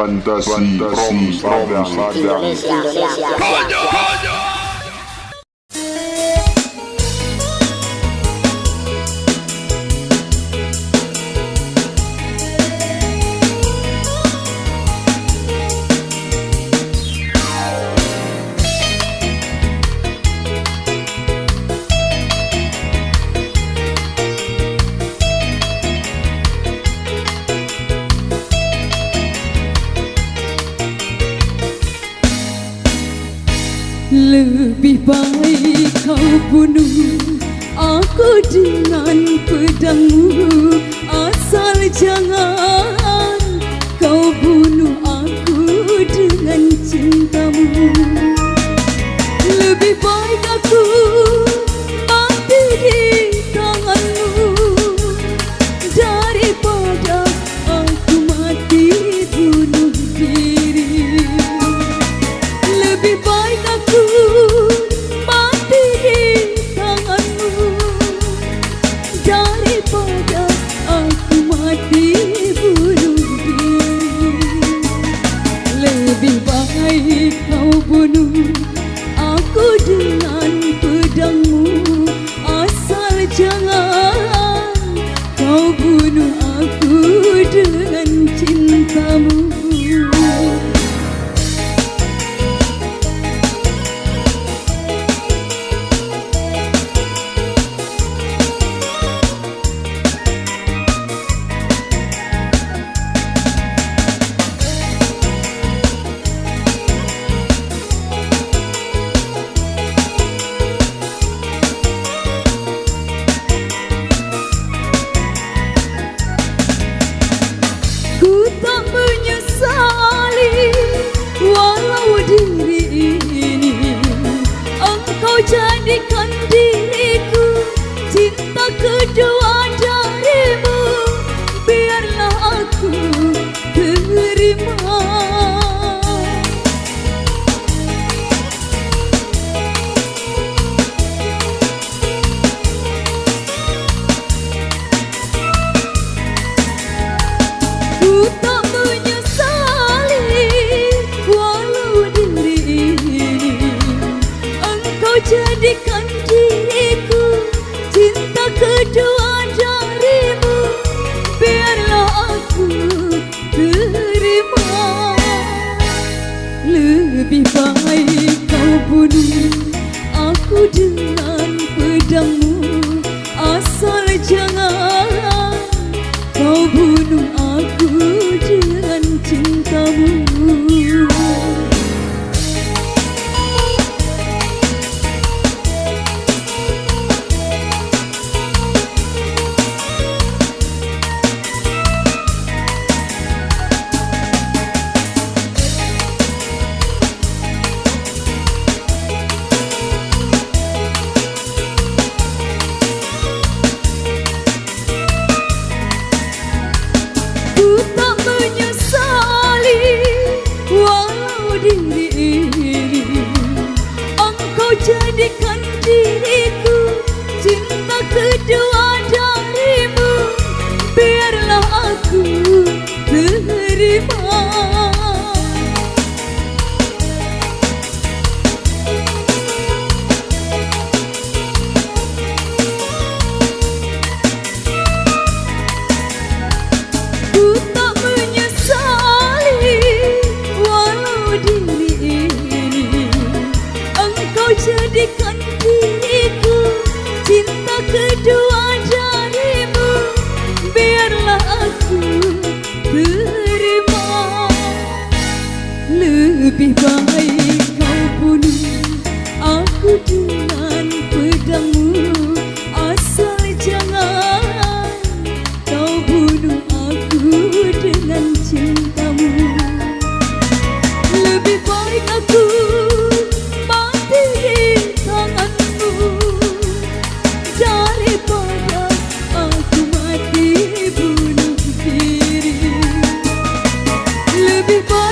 Fantasi from Sadang Indonesia. Lebih baik kau bunuh aku dengan pedangmu, asal jangan kau bunuh aku dengan cintamu. Lebih baik aku mati di tanganmu daripada aku mati bunuh diri. Lebih baik aku mati di tanganmu daripada aku mati bunuh diri. Lebih baik kau bunuh aku dengan pedangmu, asal jangan kau bunuh aku dengan cintamu. Ku tak menyesali walau diri ini engkau jadikan diriku cinta kedua darimu. Biarlah aku terima. Ku tak menyesali walau diri ini engkau jadikan diriku cinta kedua darimu. Biarlah aku terima. Lebih baik kau bunuh aku dengan pedangmu, asal jangan kau bunuh aku dengan cintamu. Ku tak menyesali walau diri ini engkau jadikan diriku cinta kedua darimu. Biarlah aku terima. Ku tak menyesali walau diri ini engkau jadikan diriku cinta kedua darimu. Biarlah aku terima. Lebih baik kau bunuh aku dengan pedangmu, asal jangan kau bunuh aku dengan cintamu. Lebih baik aku mati di tanganmu daripada aku mati bunuh diri. Lebih baik